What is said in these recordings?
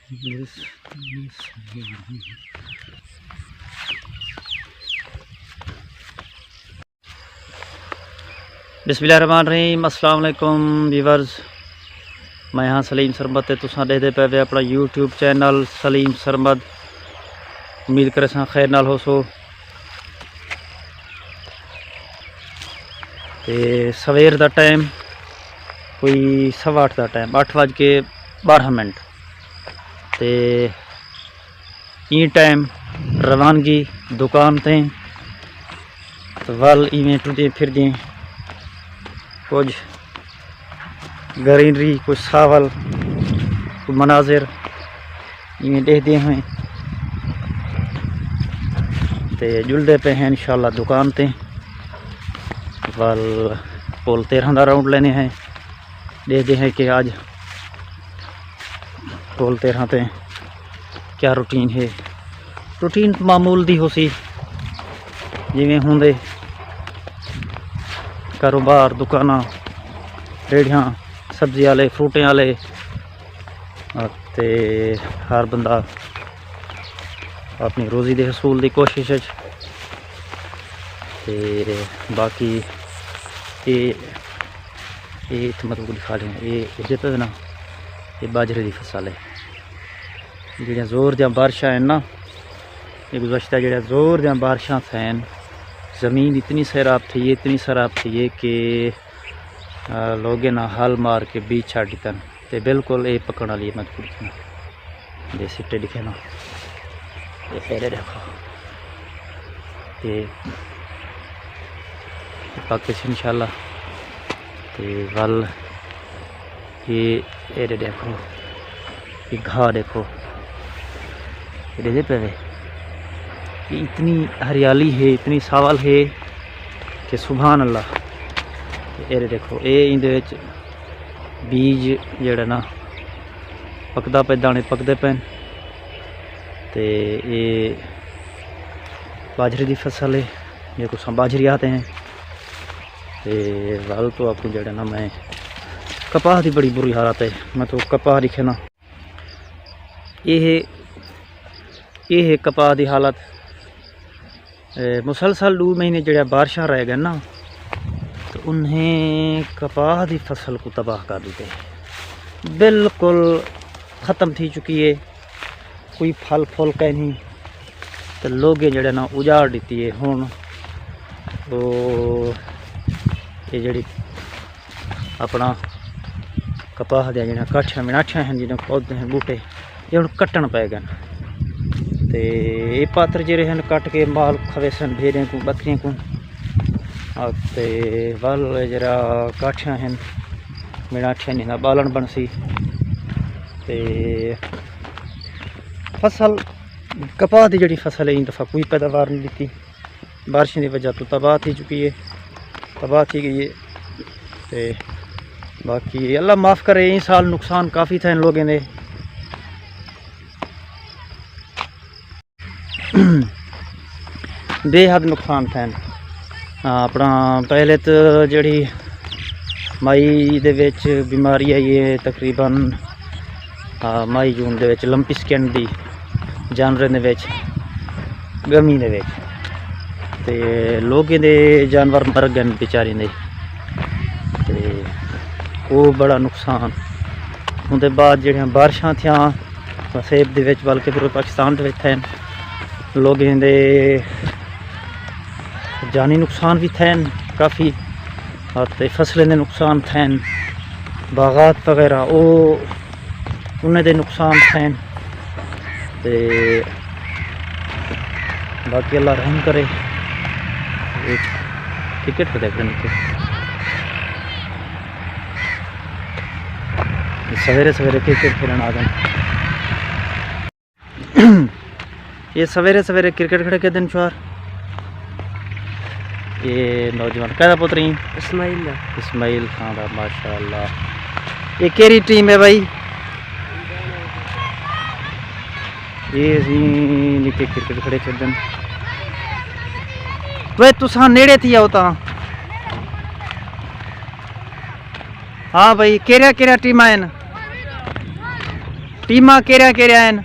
बिस्मिल्लाहिर्रहमानिर्रहीम। अस्सलाम वालेकुम व्यूअर्स, मैं हाँ सलीम सरमद ते तुसां देखदे पे वे अपना यूट्यूब चैनल सलीम सरमद। उम्मीद करे सा खैर नाल हो सो। ते सवेर दा टाइम कोई 8:15 का टाइम, 8:12 ते ई टाइम रवानगी दुकान ते वल इवें टुरदे फिरदे कुछ ग्रीनरी, कुछ सावल, कुछ मनाजिर इवें देखते हैं ते जुलते पे हैं इंशाल्लाह दुकान ते। वल पुल 13 का राउंड लेने हैं, देखते हैं कि आज पुल 13 ते क्या रूटीन है। रूटीन मामूल दी हो सी जिमें होंदे कारोबार, दुकाना, रेड़ियाँ, सब्जी वाले, फ्रूटें वाले, ते हर बंदा अपनी रोज़ी दे हसूल की कोशिश च। ते बाकी ये मतलब दिखा लें, ये पे ना ये बाजरे की फसल है। जो जोर दियां बारिशां हैं ना, ये गुज़श्ता जो जोर दियां बारिशां थैन, ज़मीन इतनी सैराब थी है, इतनी सैराब थी है कि लोग ना हल मार के बीज छाड़ दितन। तो बिल्कुल ये पकड़ वाली मजबूरी थी। ये सिट्टे दिखे ना, ये पहले देखो ये पाकिस्तान इंशाल्लाह। तो वल ये देखो, ये घाह देखो, ये दे पे ये इतनी हरियाली है, इतनी सावल है कि सुभान अल्लाह। ये देखो ये इंदे विच बीज जेड़ा ना पकदा पे, दाने पकदे पे। तो ये बाजरे की फसल है, ये कुछ बाजरी आते हैं। तो वाल तो आपको जड़ा ना मैं कपाह की बड़ी बुरी हालत है। मैं तो कपाह दिखे ना, ये है कपाह की हालत। मुसलसल 2 महीने जड़ा बारिशां रह गए ना, तो उन्हें कपाह की फसल को तबाह कर देते, बिल्कुल ख़त्म थी चुकी है। कोई फल फुल कह नहीं, तो लोग जड़े ना उजाड़ दी है। हुण तो ये जड़ी अपना कपाह दियां जड़ियां काठियां मिनाठियां हैं, जिन्हें पौधे हैं, बूटे, ये हुण कट्टन पै गए। तो ये पात्र जे हैं कट के माल खवे सन, भेड़ियों को, बकरियों को। ते वल जरा काठियां हैं मिनाठियां, जिन्हें बालन बन सी। ते फसल कपाह की जड़ी फसल है, इन दफ़ा कोई पैदावार नहीं दी, बारिश की वजह तो तबाह थी चुकी है, तबाह थी गई है। तो बाकी अल्लाह माफ़ करे, इस साल नुकसान काफ़ी थे इन लोगों ने। बेहद नुकसान थे। अपना पहले तो जड़ी मई दे विच बीमारी आई है, तकरीबन मई जून दे विच लंपी स्किन दी जानवरों दे विच, गमी दे विच। ते लोगों दे जानवर मर गए बेचारे दे, ते वो बड़ा नुकसान। उनके बाद जड़ियाँ बारिशां थियां सेब दे विच, बल्कि पूरे पाकिस्तान दे विच थे, लोगों दे जानी नुकसान भी थे काफ़ी, और फसलें दे नुकसान थे, बागात वगैरह वो उन्हें दे नुकसान थे। ते बाकी अल्लाह रहम करे। टिकट पर देख रहे सवेरे सवेरे क्रिकेट खेलने आ गए। ये सवेरे सवेरे क्रिकेट खेल के दिन छुआर ये नौजवान कहदा पुत्र इस्माइल खान का, माशाअल्लाह। ये केरी टीम है भाई? ये निके क्रिकेट खड़े खेलन। वे तुसा नेड़े थी आओ ता? हाँ भाई, केरिया केरिया टीम आए न? टीमा केरिया केरिया हैं?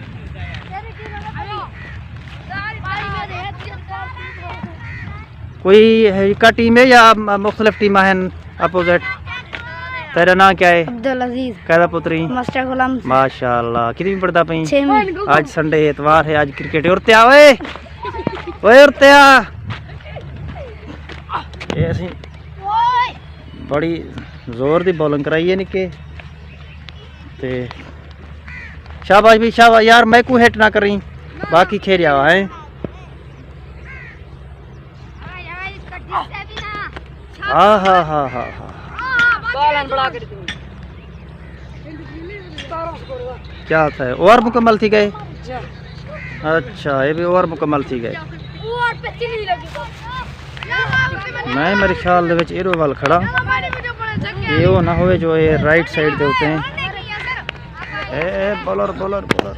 कोई है का टीम है या मुख्तलिफ टीमा हैं अपोजिट? तेरा नाम क्या है? अब्दुल अजीज। कैदा पुत्री? मास्टर गुलाम। माशाल्लाह। कितनी पढ़ता पई? 6वीं। आज संडे इतवार है, आज क्रिकेट उड़ते आ ओए ओए उड़ते आ। ये असी बड़ी जोर दी बॉलिंग कराई है निके ते शाबाश भी शाबाश यार, मैं को हिट ना करी बाकी खेल आवा है। हाँ हाँ हाँ हाँ हाँ क्या था है? ओवर मुकम्मल थी गए? अच्छा ये भी ओवर मुकम्मल थी गए। मैं मेरे ख्याल दे विच एरो वाल खड़ा ये वो ना होवे जो ये राइट साइड दे होते हैं। ए बॉलर बॉलर बॉलर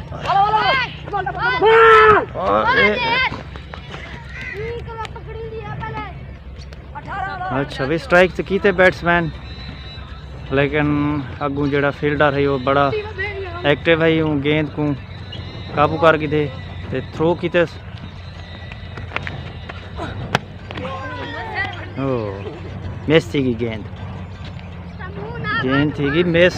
अच्छा भी स्ट्राइक तो कीते बैट्समैन, लेकिन अगू जड़ा फील्डर है वो बड़ा एक्टिव है, यूँ गेंद को काबू कर कीते ते थ्रो कीते। ओ मिस थी गेंद, गेंद थी मिस।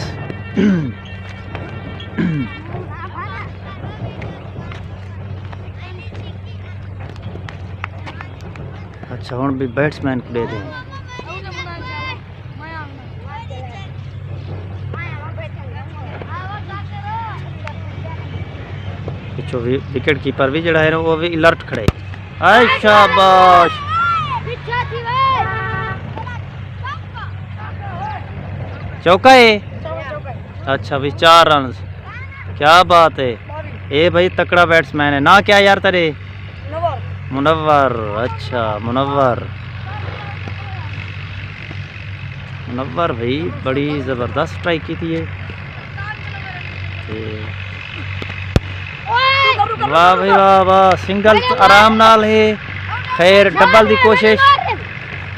अच्छा हुण भी बैट्समैन को दे दें। पिछो विकेट कीपर भी जड़ा है ना वो भी अलर्ट खड़े। आय शाबाश चौका है। अच्छा भाई 4 रन, क्या बात है। ये भाई तकड़ा बैट्समैन है ना। क्या यार तेरे? मुनव्वर। अच्छा मुनव्वर, मुनव्वर भाई बड़ी ज़बरदस्त स्ट्राइक की थी ये। वाह भाई वाह वाह, सिंगल तो आराम नाल है। खैर डबल की कोशिश,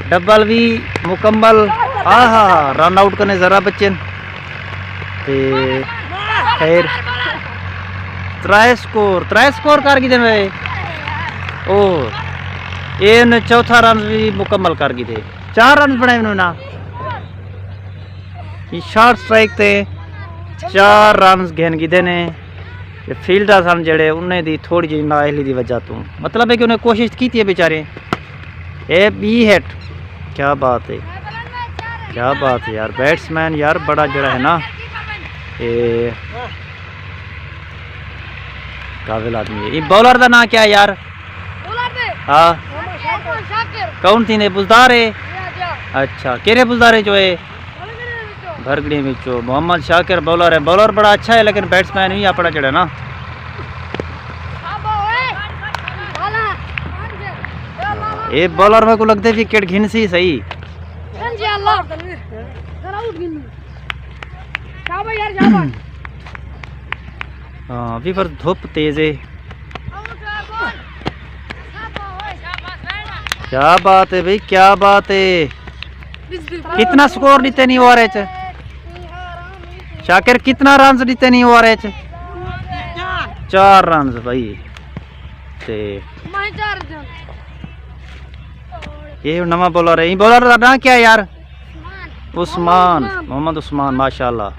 डबल भी मुकम्मल। हाँ हाँ रन आउट करने ज़रा बच्चे ते खैर त्रै स्कोर कर गए थे। ओह ये चौथा रन भी मुकम्मल कर गए थे। 4 रन बनाए उन्होंने ना। ये शॉर्ट स्ट्राइक थे 4 रन घेन गए ने। फील्डर सन जड़े उन्हें दी थोड़ी जी नाअहली की वजह तो, मतलब है कि उन्हें कोशिश की थी बेचारे। ए बी हिट, क्या बात है, क्या बात है यार। बैट्समैन यार बड़ा जड़ा है ना ये काबिल आदमी है। ये बॉलर का नाम क्या है यार? हाँ कौन थी ने? बुजदार है। अच्छा केरे बुजदार है जो है भरगड़ी में जो मोहम्मद शाकिर बॉलर है। बॉलर बड़ा अच्छा है लेकिन बैट्समैन ही अपना चढ़ा ना। ये बॉलर मेरे को लगता है विकेट घिन सी सही। हाँ अभी पर धूप तेज है। क्या बात है भाई, क्या बात है। कितना स्कोर जीते नहीं हो रहे? शाकिर कितना रन जीते नहीं हो रहे? 4 रन भाई। ते ये नवा बॉलर है। बॉलर का नाम क्या है यार? उस्मान, मोहम्मद उस्मान माशाल्लाह।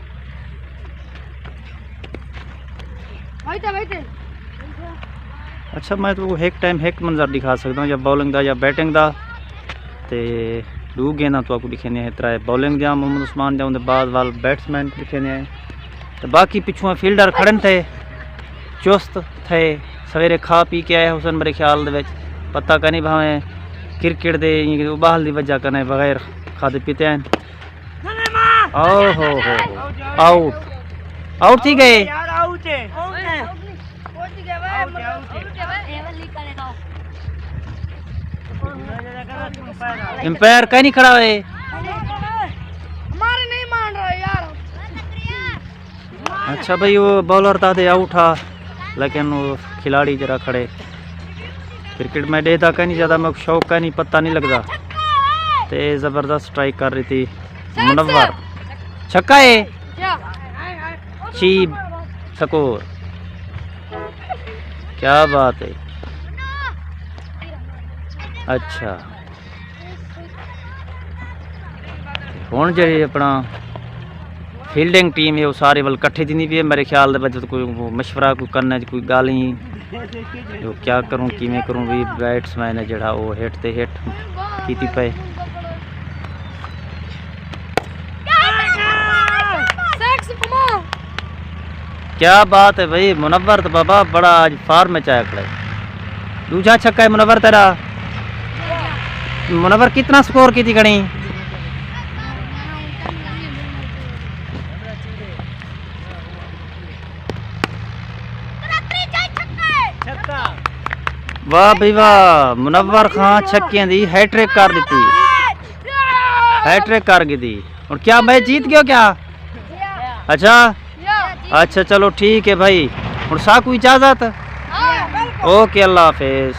अच्छा मैं तो एक टाइम एक मंजर दिखा सकता हूँ या बॉलिंग का या बैटिंग का। ते 2 गेंदा तो आपको दिखेने हैं, 3 बॉलिंग दिया मोहम्मद उस्मान दिया, उनके बाद वाल बैट्समैन को दिखेने हैं। तो बाकी पिछुआ फील्डर खड़न थे, चुस्त थे, सवेरे खा पी के आए हुसन मेरे ख्याल दे पता कहीं भावें क्रिकेट दे उबाल की वजह कने बगैर खाते पीते हैं। ओहो हो आउट, आउट थी गए। एम्पायर कहीं नहीं खड़ा है। नहीं मान रहा यार। अच्छा भाई वो बॉलर था दे आउट था, लेकिन वो खिलाड़ी जरा खड़े। क्रिकेट में देता कहीं नहीं ज़्यादा, मैं शौक का नहीं पता नहीं लगता। ते ज़बरदस्त स्ट्राइक कर रही थी मुनव्वर। छक्का है। स्कोर। क्या बात है। अच्छा हुण जी अपना फील्डिंग टीम है वो सारे वाल कट्ठे थी भी मेरे ख्याल दे कोई मशवरा कोई करने कोई गल ही जो क्या करूँ किमें करूँ भी बैट्समैन है जड़ा वो हिट ते हिट की पे। क्या बात है भाई मुनव्वर तो बाबा बड़ा आज फार्म में चाया खड़ा है। दूसरा छक्का है मुनव्वर तेरा। मुनव्वर कितना स्कोर की थी खड़ी? वाह भाई वाह मुनव्वर खान छक्कियां दी हैट्रिक कर दी। हैट्रिक कर गई। और क्या मैच जीत गया क्या? अच्छा अच्छा चलो ठीक है भाई। और साकू इजाजत। ओके अल्लाह हाफिज।